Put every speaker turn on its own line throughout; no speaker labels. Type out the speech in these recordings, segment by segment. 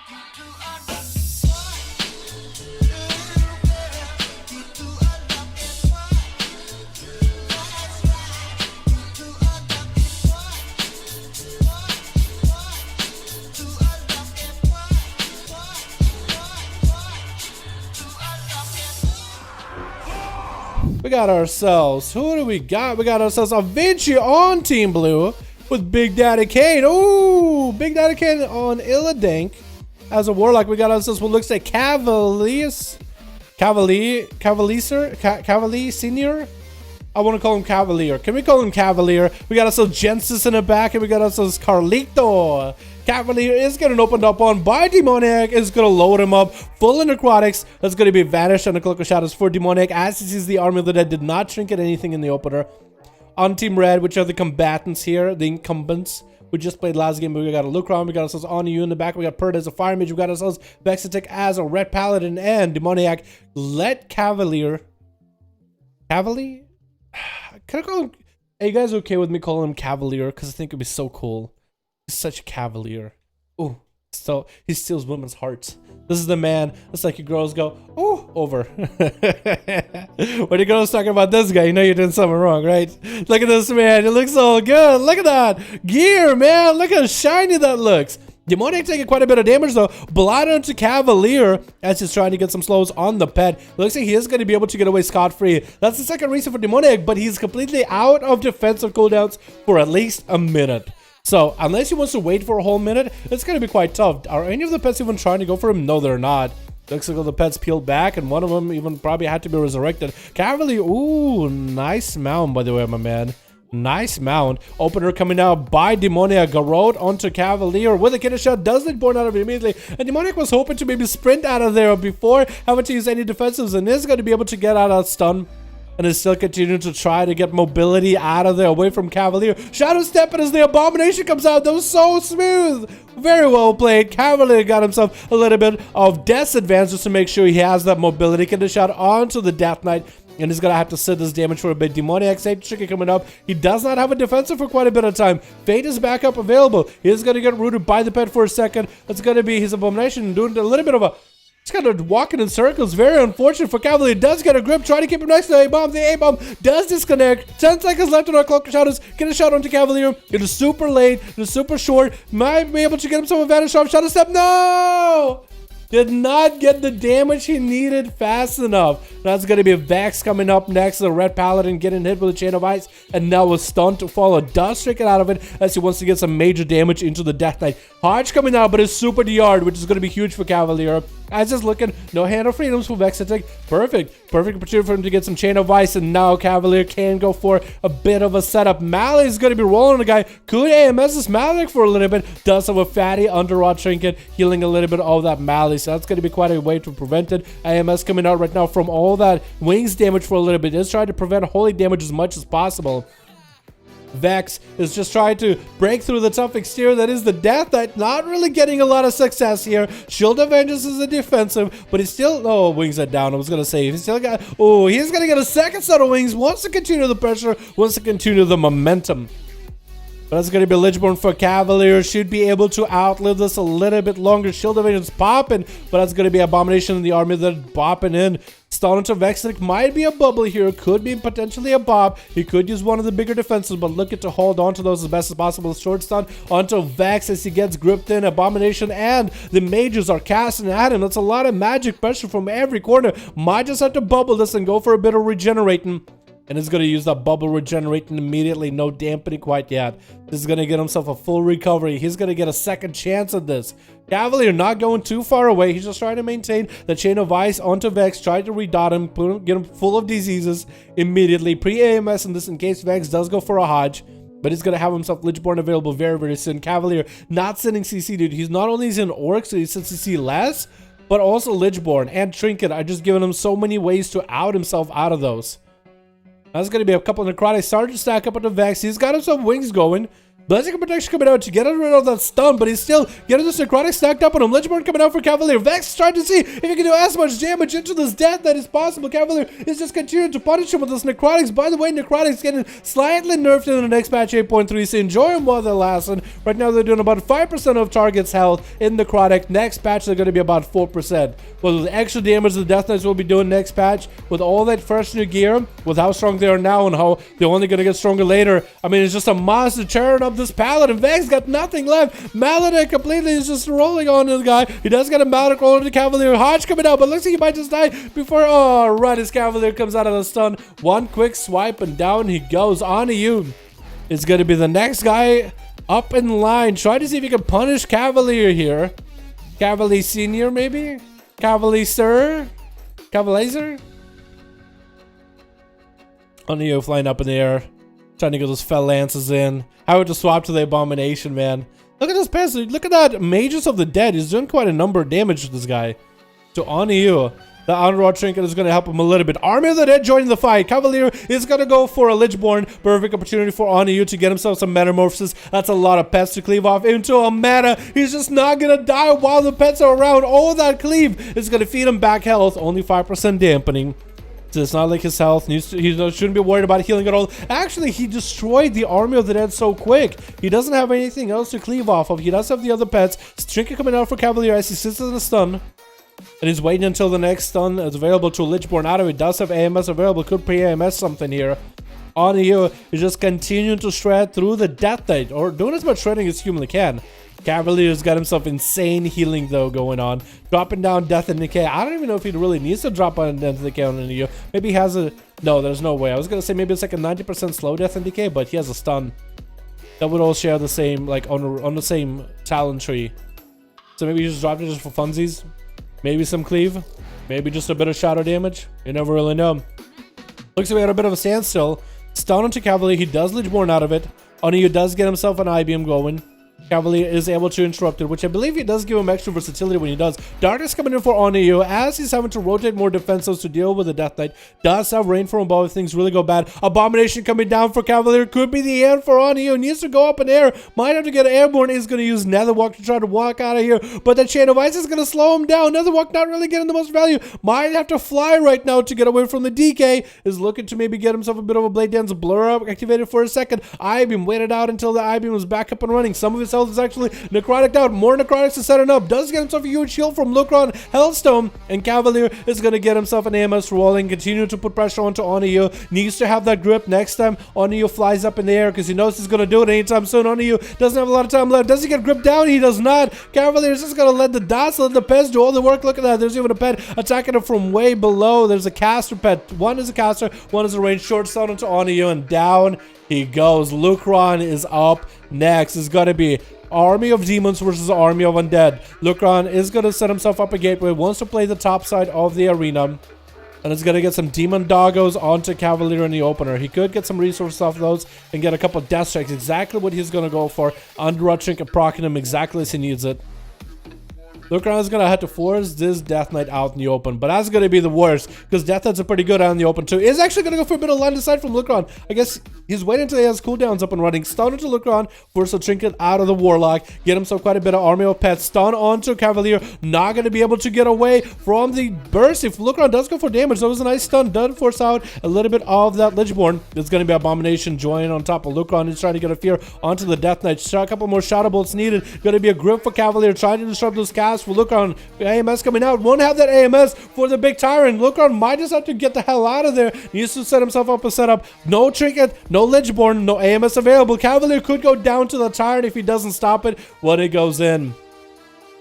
We got ourselves, who do we got? We got ourselves a Vinci on Team Blue with Big Daddy Kane. Ooh, Big Daddy Kane on Illidank. As a Warlock, we got ourselves what looks like Cavalier Senior. I want to call him Cavalier. Can we call him Cavalier? We got ourselves Jensis in the back, and we got ourselves Carlito. Cavalier is getting opened up on by Demoniac. Is going to load him up full of necrotics. That's going to be vanished on the Cloak of Shadows for Demoniac, as he sees the Army of the Dead did not trinket anything in the opener. On Team Red, which are the combatants here, the incumbents. We just played last game, but we got a Lucron, we got ourselves Anu in the back, we got Perd as a Fire Mage, we got ourselves Vexatic as a Red Paladin, and Demoniac let Cavalier. Cavalier? Can I call him? Are you guys okay with me calling him Cavalier? Because I think it'd be so cool. He's such a cavalier. Ooh, so he steals women's hearts. This is the man. It's like your girls go, ooh, over. When your girls talking about this guy, you know you're doing something wrong, right? Look at this man. It looks so good. Look at that gear, man. Look how shiny that looks. Demoniac taking quite a bit of damage though. Blood onto Cavalier as he's trying to get some slows on the pet. Looks like he is going to be able to get away scot-free. That's the second reason for Demoniac, but he's completely out of defensive cooldowns for at least a minute. So, unless he wants to wait for a whole minute, it's going to be quite tough. Are any of the pets even trying to go for him? No, they're not. Looks like all the pets peeled back, and one of them even probably had to be resurrected. Cavalier, ooh, nice mount, by the way, my man. Nice mount. Opener coming out by Demoniac. Garrote onto Cavalier with a kidney shot. Does it born out of it immediately. And Demoniac was hoping to maybe sprint out of there before having to use any defensives, and is going to be able to get out of stun. And is still continuing to try to get mobility out of there, away from Cavalier. Shadow Step, and as the Abomination comes out, that was so smooth. Very well played. Cavalier got himself a little bit of Death's Advance just to make sure he has that mobility. Get the shot onto the Death Knight, and he's gonna have to sit this damage for a bit. Demoniac Safety Chicken coming up. He does not have a defensive for quite a bit of time. Fate is back up available. He is gonna get rooted by the pet for a second. That's gonna be his Abomination doing a little bit of a... He's kind of walking in circles. Very unfortunate for Cavalier. Does get a grip. Try to keep him next to the A-bomb. The A-bomb does disconnect. 10 seconds left on our Cloak of Shadows. Get a shot onto Cavalier. It is super late. It is super short. Might be able to get him some advantage off. Shadow Step. No! Did not get the damage he needed fast enough. That's going to be a Vex coming up next. The Red Paladin getting hit with a Chain of Ice. And now a stun to follow. Does trick it out of it as he wants to get some major damage into the Death Knight. Hodge coming out, but it's super DR'd, which is going to be huge for Cavalier. As is looking, no Hand of Freedoms for Vexatic. Perfect. Perfect opportunity for him to get some Chain of Ice. And now Cavalier can go for a bit of a setup. Mally is going to be rolling the guy. Could AMS this Malik for a little bit. Does have a fatty Underrot Trinket, healing a little bit of that Mally. So that's going to be quite a way to prevent it. AMS coming out right now from all that wings damage for a little bit. Is trying to prevent holy damage as much as possible. Vex is just trying to break through the tough exterior that is the Death Knight. Not really getting a lot of success here. Shield of Vengeance is a defensive, but he's still... Oh, wings are down. I was going to say, he's still got... Oh, he's going to get a second set of wings. Wants to continue the pressure. Wants to continue the momentum. But that's going to be Lichborn for Cavalier. Should be able to outlive this a little bit longer. Shield of Vengeance popping, but that's going to be Abomination in the army that bopping in. Stun into Vexatic might be a bubble here. Could be potentially a bop. He could use one of the bigger defenses, but looking to hold on to those as best as possible. Short stun onto Vex as he gets gripped in. Abomination and the mages are casting at him. That's a lot of magic pressure from every corner. Might just have to bubble this and go for a bit of regenerating. And he's going to use that bubble regenerating immediately. No dampening quite yet. This is going to get himself a full recovery. He's going to get a second chance at this. Cavalier not going too far away. He's just trying to maintain the Chain of Ice onto Vex. Try to redot him. Get him full of diseases immediately. Pre-AMS in this in case Vex does go for a Hodge. But he's going to have himself Lichborn available very, very soon. Cavalier not sending CC, dude. He's not only in Orc, so he sends CC less. But also Lichborn and Trinket are just giving him so many ways to out himself out of those. That's going to be a couple of necrotics starting to stack up on the Vex. He's got him some wings going. Blazing Protection coming out to get rid of that stun, but he's still getting this necrotic stacked up on him. Ledgeborn coming out for Cavalier. Vex trying to see if he can do as much damage into this death that is possible. Cavalier is just continuing to punish him with this necrotics. By the way, necrotics getting slightly nerfed in the next patch 8.3, so enjoy them while they're lasting. Right now they're doing about 5% of target's health in necrotic. Next patch they're going to be about 4%. But with the extra damage the Death Knights will be doing next patch, with all that fresh new gear, with how strong they are now and how they're only going to get stronger later, I mean, it's just a monster tearing up this Paladin. Vex got nothing left. Maladin completely is just rolling on the guy. He does get a Maledict roll into Cavalier. Hodge coming out, but looks like he might just die before. Oh, right as Cavalier comes out of the stun. One quick swipe and down he goes. On to you. It's going to be the next guy up in line. Try to see if you can punish Cavalier here. Cavalier Senior, maybe? Cavalier Sir? Cavalier? On to you, flying up in the air. Trying to get those fell lances in. How would you swap to the Abomination, man? Look at this passage. Look at that. Mages of the Dead. He's doing quite a number of damage to this guy. So on to you. The Underraw Trinket is going to help him a little bit. Army of the Dead joining the fight. Cavalier is going to go for a Lichborn. Perfect opportunity for Oniyu to get himself some Metamorphosis. That's a lot of pets to cleave off into a mana. He's just not going to die while the pets are around. All that cleave is going to feed him back health. Only 5% dampening. So it's not like his health he shouldn't be worried about healing at all. Actually, he destroyed the Army of the Dead so quick. He doesn't have anything else to cleave off of. He does have the other pets. Trinket coming out for Cavalier as he sits in the stun. And he's waiting until the next stun is available to Lichborn out of it. Does have AMS available. Could pre-AMS something here. On here is just continuing to shred through the Death Knight, or doing as much shredding as humanly can. Cavalier's got himself insane healing though going on. Dropping down Death and Decay. I don't even know if he really needs to drop on Death and Decay on Oniyu. Maybe he has a... No, there's no way. I was going to say maybe it's like a 90% slow Death and Decay, but he has a stun. That would all share the same, like on the same talent tree. So maybe you just dropped it just for funsies. Maybe some cleave. Maybe just a bit of shadow damage. You never really know. Looks like we had a bit of a standstill. Stun onto Cavalier. He does Lichborn out of it. Oniyu does get himself an IBM going. Cavalier is able to interrupt it, which I believe it does give him extra versatility when he does. Darkness coming in for Oniyu as he's having to rotate more defensives to deal with the Death Knight. Does have rain from above if things really go bad. Abomination coming down for Cavalier. Could be the end for Oniyu. Needs to go up in air. Might have to get airborne. He's going to use Netherwalk to try to walk out of here. But the Chain of Ice is going to slow him down. Netherwalk not really getting the most value. Might have to fly right now to get away from the DK. Is looking to maybe get himself a bit of a Blade Dance Blur up activated for a second. I-beam waited out until the I-beam was back up and running. Some of his health is actually necrotic out. More necrotics to set it up. Does get himself a huge shield from Lucron, Hellstone, and Cavalier is going to get himself an AMS rolling. Continue to put pressure onto Oniyu. Needs to have that grip next time Oniyu flies up in the air because he knows he's going to do it anytime soon. Oniyu doesn't have a lot of time left. Does he get gripped down? He does not. Cavalier is just going to let the dots, let the pets do all the work. Look at that. There's even a pet attacking him from way below. There's a caster pet. One is a caster, one is a range short stun onto Oniyu, and down he goes. Lucron is up next. It's got to be Army of Demons versus Army of Undead. Lucron is going to set himself up a gateway, wants to play the top side of the arena, and is going to get some Demon Doggos onto Cavalier in the opener. He could get some resources off those and get a couple of Death Strikes. Exactly what he's going to go for. Underraw Trinket proccing him exactly as he needs it. Lucron is going to have to force this Death Knight out in the open, but that's going to be the worst because Death Knights are pretty good out in the open too. He's actually going to go for a bit of line of sight from Lucron. I guess he's waiting until he has cooldowns up and running. Stun into Lucron, force a Trinket out of the Warlock, get himself quite a bit of Army of Pets. Stun onto Cavalier, not going to be able to get away from the burst. If Lucron does go for damage, that was a nice stun. Does force out a little bit of that Lichborn. There's going to be Abomination joining on top of Lucron. He's trying to get a fear onto the Death Knight. A couple more Shadow Bolts needed. Going to be a grip for Cavalier, trying to disrupt those casts for Lucron. AMS coming out. Won't have that AMS for the big Tyrant. Lucron might just have to get the hell out of there. Needs to set himself up a setup. No Trinket, no Lichborn, no AMS available. Cavalier could go down to the Tyrant if he doesn't stop it when it goes in.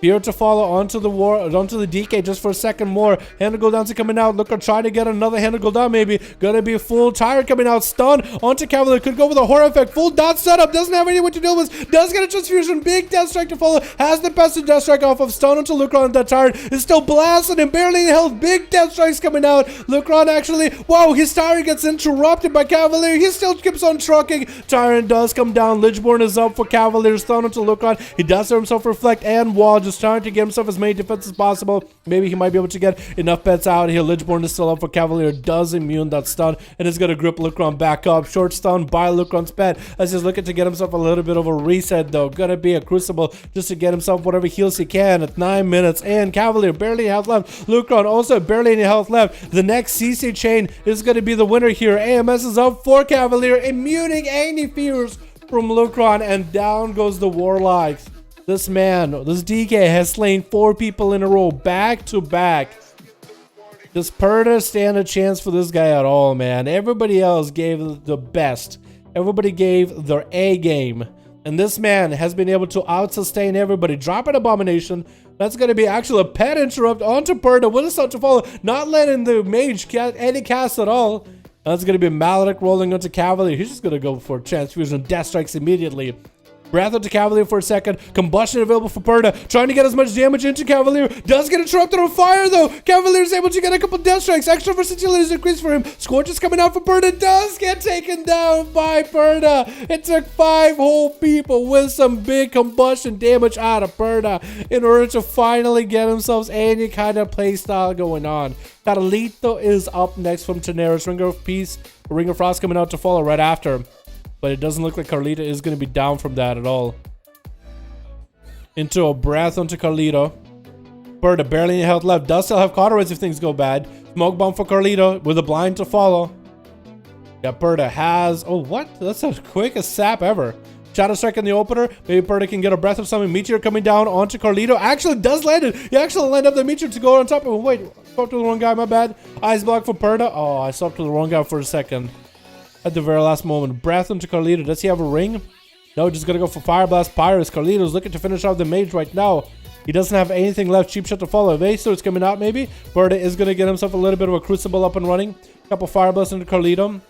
Fear to follow onto the DK just for a second more. Hand of Gul'dan's coming out. Look, try to get another Hand of Gul'dan maybe. Gonna be a full Tyrant coming out. Stun onto Cavalier. Could go with a Horror Effect. Full dot setup. Doesn't have anyone to deal with. Does get a Transfusion. Big Death Strike to follow. Has the best of Death Strike off of. Stun onto Lucron. That Tyrant is still blasting him. Barely in health. Big Death Strikes coming out. Lucron actually, wow, his Tyrant gets interrupted by Cavalier. He still keeps on trucking. Tyrant does come down. Lichborn is up for Cavalier. Stun onto Lucron. He does have himself Reflect and Wall. Just just trying to get himself as many defenses as possible. Maybe he might be able to get enough pets out here. Lichborn is still up for Cavalier, does immune that stun, and is going to grip Lucron back up. Short stun by Lucron's pet as he's looking to get himself a little bit of a reset though. Gonna be a Crucible just to get himself whatever heals he can at 9 minutes. And Cavalier barely any health left. Lucron also barely any health left. The next CC chain is going to be the winner here. AMS is up for Cavalier, immuning any fears from Lucron, and down goes the Warlock. This man, this DK has slain 4 people in a row, back to back. Does Perda stand a chance for this guy at all, man? Everybody else gave the best. Everybody gave their A game. And this man has been able to out-sustain everybody. Drop an Abomination. That's going to be actually a pet interrupt onto Perda with a start to follow. Not letting the mage get any cast at all. That's going to be Maledict rolling onto Cavalier. He's just going to go for Transfusion. Death Strikes immediately. Breath onto Cavalier for a second. Combustion available for Perda. Trying to get as much damage into Cavalier. Does get interrupted on fire though. Cavalier is able to get a couple Death Strikes. Extra versatility is increased for him. Scorch is coming out for Perda. Does get taken down by Perda. It took 5 whole people with some big combustion damage out of Perda in order to finally get themselves any kind of playstyle going on. Carlito is up next from Teneris. Ring of Peace. Ring of Frost coming out to follow right after. But it doesn't look like Carlito is going to be down from that at all. Into a breath onto Carlito. Perda barely any health left. Does still have cauterized if things go bad. Smoke bomb for Carlito with a blind to follow. Yeah, Perda has... Oh, what? That's the quickest sap ever. Shadow Strike in the opener. Maybe Perda can get a breath of something. Meteor coming down onto Carlito. Actually does land it. He actually lined up the Meteor to go on top of him. Wait, spoke to the wrong guy. My bad. Ice block for Perda. Oh, I spoke to the wrong guy for a second. At the very last moment. Breath into Carlito. Does he have a ring? No, just gonna go for Fire Blast. Pyrus. Carlito's looking to finish off the mage right now. He doesn't have anything left. Cheap shot to follow. Evasor is coming out maybe. Perda is gonna get himself a little bit of a Crucible up and running. Couple Fire Blasts into Carlito.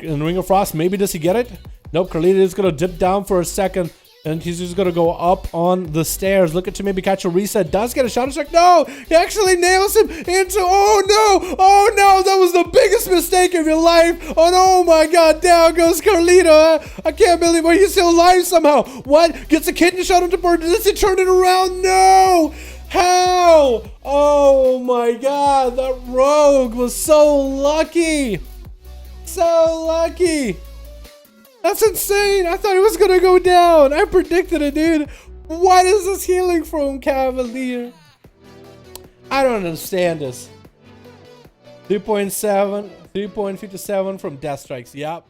And Ring of Frost. Maybe does he get it? Nope. Carlito is gonna dip down for a second. And he's just gonna go up on the stairs, looking to maybe catch a reset. Does get a Shadow Strike. No! He actually nails him into... Oh no! Oh no! That was the biggest mistake of your life! Oh my god! Down goes Carlito! I can't believe it. He's still alive somehow! What? Gets a kidney shot into Perda. Does he turn it around? No! How? Oh my god! That rogue was so lucky! So lucky! That's insane! I thought it was gonna go down! I predicted it, dude! What is this healing from Cavalier? I don't understand this. 3.7, 3.57 from Death Strikes. Yep.